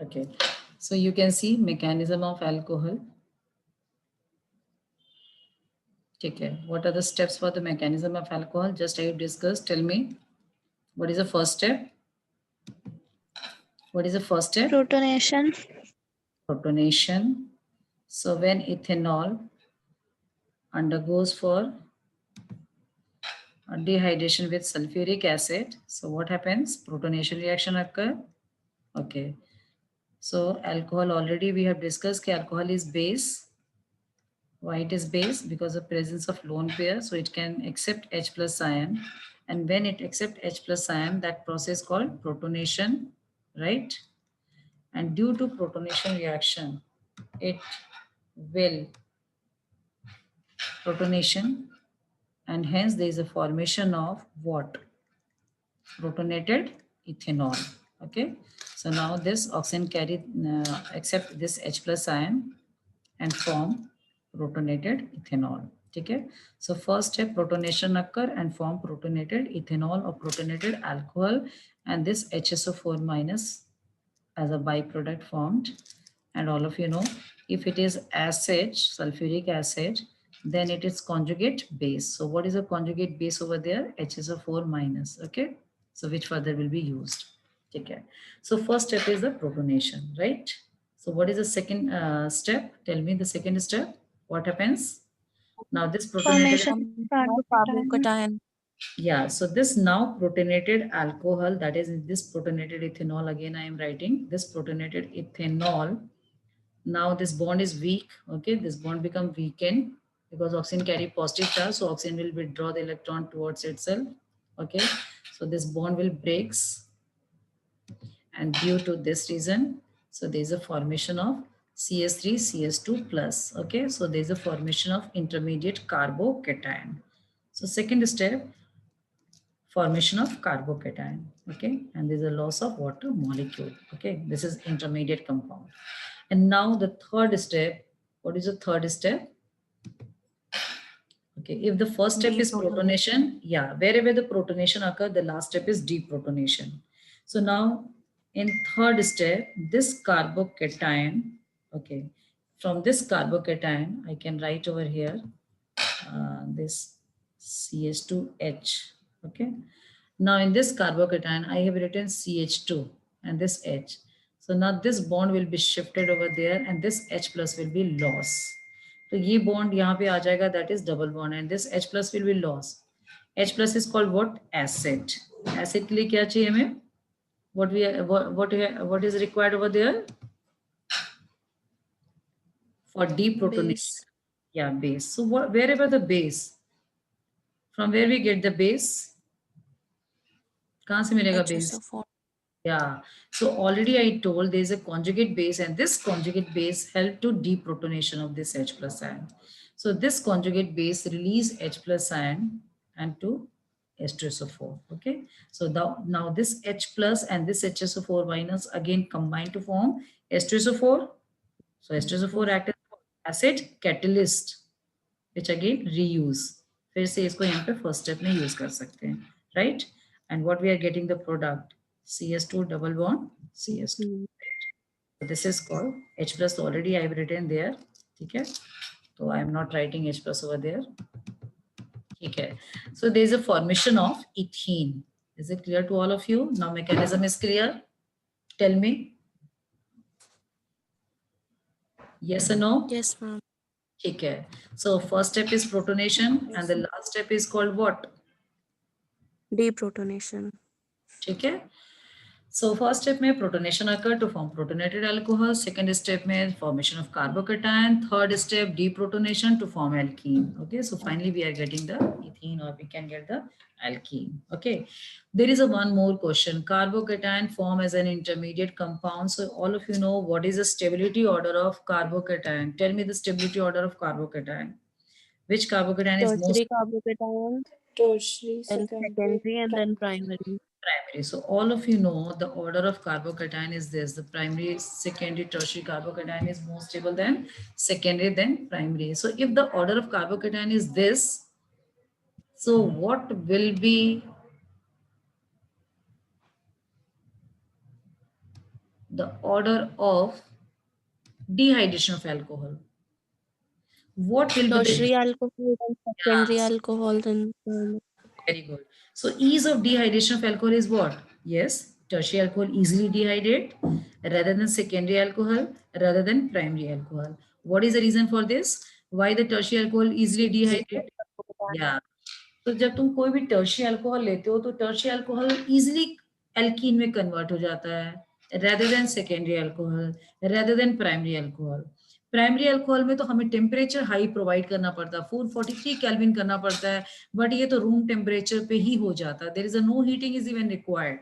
Okay, so you can see mechanism of alcohol. Okay, what are the steps for the mechanism of alcohol? Just I discussed. Tell me, what is the first step? What is the first step? Protonation. Protonation. So when ethanol undergoes for dehydration with sulfuric acid, so what happens? Protonation reaction occur. Okay. So alcohol already we have discussed that alcohol is base. Why it is base? Because of presence of lone pair, so it can accept H plus ion. And when it accepts H plus ion, that process called protonation, right? And due to protonation reaction, it will protonation, and hence there is a formation of what? Protonated ethanol. Okay. So now this oxygen carry accept this H plus ion and form protonated ethanol. Okay. So first step, protonation occur and form protonated ethanol or protonated alcohol, and this HSO4 minus as a byproduct formed. And all of you know, if it is acid, sulfuric acid, then it is conjugate base. So what is a conjugate base over there? HSO4 minus. Okay. So which further will be used. Okay. So first step is the protonation, right? So what is the second step? Tell me the second step. What happens? Now this protonated, Formation Formation of of carbocation. carbocation. yeah, so this now protonated alcohol, that is this protonated ethanol, again I am writing this protonated ethanol. Now this bond is weak, okay, this bond become weakened because oxygen carry positive charge, so oxygen will withdraw the electron towards itself, okay. So this bond will breaks, and due to this reason, so there is a formation of CS3 CS2 plus, okay. So there is a formation of intermediate carbocation. So second step, formation of carbocation, okay, and there's a loss of water molecule, okay. This is intermediate compound. And now the third step, what is the third step? Okay, if the first step is Deprotonation. protonation, yeah, wherever the protonation occur, the last step is deprotonation. So now in third step, this carbocation, okay, from this carbocation, I can write over here this CH2H, okay. Now in this carbocation, I have written CH2 and this H. So now this bond will be shifted over there and this H plus will be lost. तो ये bond यहाँ पे आ जाएगा, that is double bond, and this H plus will be lost. H plus is called what? Acid. Acid के लिए क्या चाहिए हमें? What is required over there for deprotonation? Base. Yeah, base. So wherever the base, from where we get the base? कहाँ से मिलेगा base? HSO4. Yeah, so already I told there is a conjugate base, and this conjugate base help to deprotonation of this H plus ion. So this conjugate base release H plus ion and to H2SO4. Okay, so now this H plus and this HSO4 minus again combine to form H2SO4. So H2SO4 act as acid catalyst, which again reuse. फिर से इसको यहाँ पे first step में use कर सकते हैं, right? And what we are getting the product, CS2 double bond CS2. Hmm. So this is called H plus. Already I have written there. ठीक है? So I am not writing H plus over there. ठीक है? So there is a formation of ethene. Is it clear to all of you? Now mechanism is clear. Tell me. Yes or no? Yes, ma'am. ठीक है. So first step is protonation, and the last step is called what? Deprotonation. ठीक है. So first step में protonation occur to form protonated alcohol. Second step में formation of carbocation. Third step deprotonation to form alkene. Okay, so finally we are getting the ethene, or we can get the alkene. Okay, there is a one more question. Carbocation form as an intermediate compound. So all of you know what is the stability order of carbocation. Tell me the stability order of carbocation. Which carbocation is most Tertiary carbocation, Tertiary, then secondary, secondary, and then primary. primary. primary? So all of you know the order of carbocation is this: the primary, secondary, tertiary carbocation is more stable than secondary, then primary. So if the order of carbocation is this, so what will be the order of dehydration of alcohol. What will be the Tertiary alcohol and secondary alcohol and very good. So ease of dehydration of alcohol is what? Yes, tertiary alcohol easily dehydrate rather than secondary alcohol, rather than primary alcohol. What is the reason for this? Why the tertiary alcohol easily dehydrate? Yeah. तो जब तुम कोई भी tertiary alcohol लेते हो तो tertiary alcohol easily alkene में convert हो जाता है rather than secondary alcohol, rather than primary alcohol. Primary alcohol में तो हमें टेम्परेचर हाई प्रोवाइड करना पड़ता है, 443 केल्विन करना पड़ता है, बट ये तो रूम टेम्परेचर पे ही हो जाता है. There is a no heating is even required.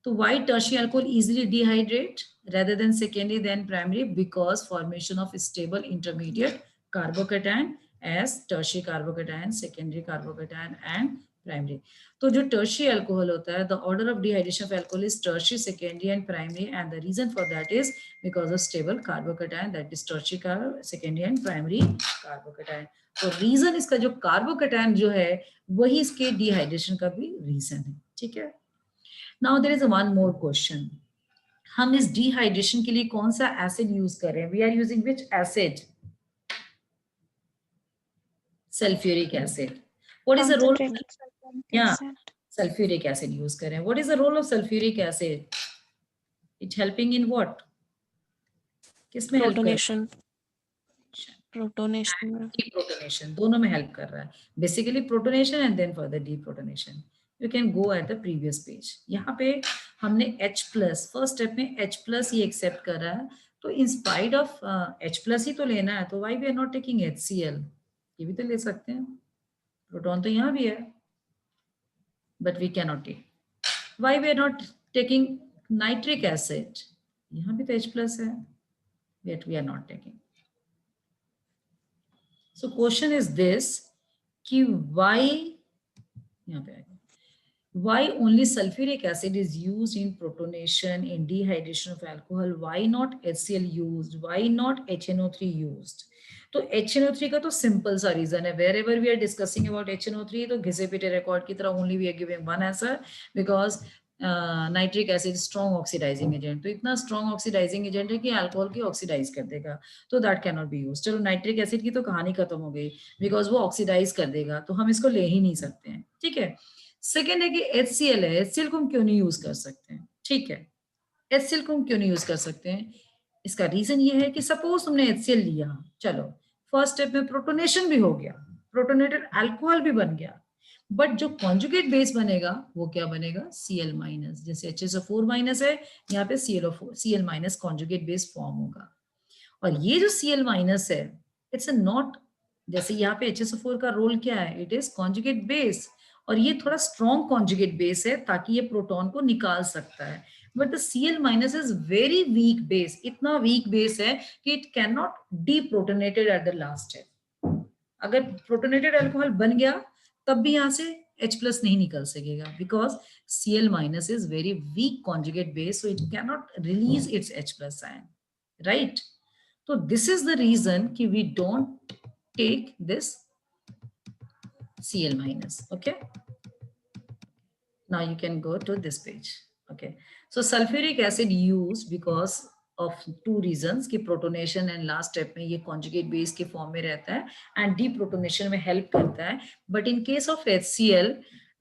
तो why tertiary alcohol easily dehydrate rather than secondary than primary? Because formation of stable intermediate carbocation as tertiary carbocation, secondary carbocation and primary. तो जो tertiary alcohol होता है, the order of dehydration of alcohol is tertiary, secondary and primary, and the reason for that is because of stable carbocation, that is tertiary, secondary and primary carbocation. तो reason इसका जो carbocation जो है वही इसके dehydration का भी reason है. ठीक है. Now there is one more question. हम इस डिहाइड्रेशन के लिए कौन सा एसिड यूज कर रहे हैं? We are using which acid? Sulphuric acid. What is the role? या सल्फ्यूरिक एसिड यूज कर रहे हैं. What is the role of sulphuric acid? It helping in what? किसमें हेल्प कर रहा है? प्रोटोनेशन डीप्रोटोनेशन, दोनों में हेल्प कर रहा है. Basically protonation and then further deprotonation. You can go at the previous page. यहाँ पे हमने H प्लस फर्स्ट स्टेप में H प्लस ही एक्सेप्ट कर रहा है, तो in spite of H plus ही तो लेना है, तो why we are not taking HCl? ये भी तो ले सकते हैं, प्रोटॉन तो यहाँ भी है, but we can not take. Why we are not taking nitric acid? यहाँ भी तो H प्लस है, but we are not taking. So question is this कि वाई, यहाँ पे why only sulfuric acid is used in protonation, in dehydration of alcohol? Why not HCl used? Why not HNO3 used? तो HNO3 का तो simple सा reason है. wherever we are discussing about HNO3 तो घिसे पिटे रिकॉर्ड की तरह only we are giving one answer because nitric acid strong oxidising agent. तो इतना स्ट्रॉन्ग ऑक्सीडाइजिंग एजेंट है कि अल्कोहल की ऑक्सीडाइज कर देगा, तो that can not be use. चलो नाइट्रिक एसिड की तो कहानी खत्म हो गई बिकॉज वो ऑक्सीडाइज कर देगा, तो हम इसको ले ही नहीं सकते हैं. ठीक है. सेकेंड है कि HCl है. HCl को हम क्यों नहीं यूज कर सकते हैं? ठीक है, HCl को हम क्यों नहीं यूज कर सकते हैं? इसका रीजन ये है कि सपोज तुमने HCl लिया, चलो फर्स्ट स्टेप में प्रोटोनेशन भी हो गया, प्रोटोनेटेड अल्कोहल भी बन गया, बट जो कॉन्जुगेट बेस बनेगा वो क्या बनेगा? Cl minus. जैसे HSO4 माइनस है, यहाँ पे Cl minus conjugate base form होगा. और ये जो Cl माइनस है, इट्स नॉट, जैसे यहाँ पे HSO4 का रोल क्या है? इट इज कॉन्जुगेट बेस, और ये थोड़ा स्ट्रॉन्ग कॉन्जुगेट बेस है ताकि ये प्रोटॉन को निकाल सकता है. But the Cl minus is very weak base, इतना वीक बेस है कि it can not deprotonated at the last step. अगर प्रोटोनेटेड अल्कोहल बन गया तब भी यहाँ से H प्लस नहीं निकल सकेगा because Cl minus is very week conjugate base, so it can not release it's H plus ion. Right. So this is the reason कि we don't take this Cl minus. Okay. Now you can go to this page. Okay. So sulfuric acid used because of two reasons कि protonation and last step में ये conjugate base के form में रहता है and deprotonation में help करता है. But in case of HCl,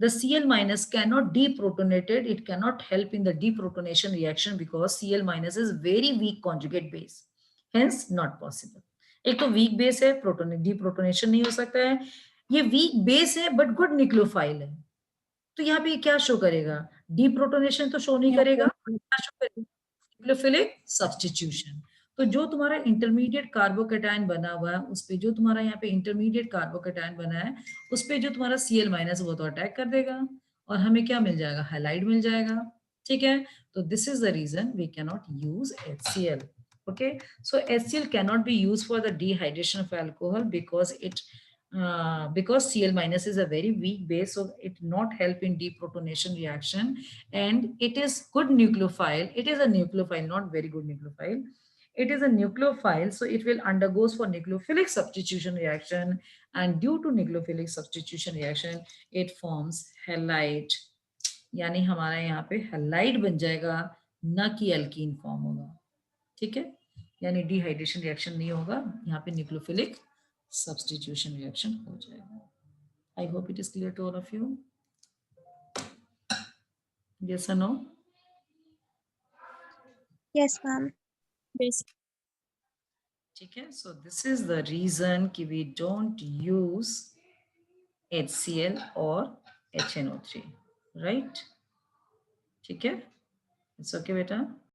the Cl minus cannot deprotonated. It cannot help in the deprotonation reaction because Cl minus is very weak conjugate base. Hence not possible. एक तो week base है, proton deprotonation नहीं हो सकता है. ये week base है but good nucleophile है, तो यहाँ पे क्या शो करेगा? डीप्रोटोनेशन तो शो नहीं करेगा, क्या शो करेगा? Nucleophilic substitution. तो जो तुम्हारा इंटरमीडिएट कार्बोकेटायन बना हुआ है उस पे, जो तुम्हारा यहाँ पे इंटरमीडिएट कार्बोकेटायन बना है उस पे जो तुम्हारा Cl माइनस वो तो अटैक कर देगा और हमें क्या मिल जाएगा? हैलाइड मिल जाएगा. ठीक है. तो this is the reason we can not use HCl. Okay, so HCl cannot be used for the dehydration of alcohol because because Cl minus is a very weak base, so it not help in deprotonation reaction, and it is good nucleophile. It is a nucleophile, not very good nucleophile. It is a nucleophile, so it will undergoes for nucleophilic substitution reaction, and due to nucleophilic substitution reaction, it forms halide. यानी हमारा यहाँ पे halide बन जाएगा ना कि alkene form होगा, ठीक है, यानी डिहाइड्रेशन रिएक्शन नहीं होगा, यहाँ पे न्यूक्लियोफिलिक सब्स्टिट्यूशन रिएक्शन हो जाएगा। I hope it is clear to all of you. Yes or no? Yes, ma'am. Yes. ठीक है, so this is the reason कि we don't use HCl or HNO3, right? ठीक है, it's okay बेटा।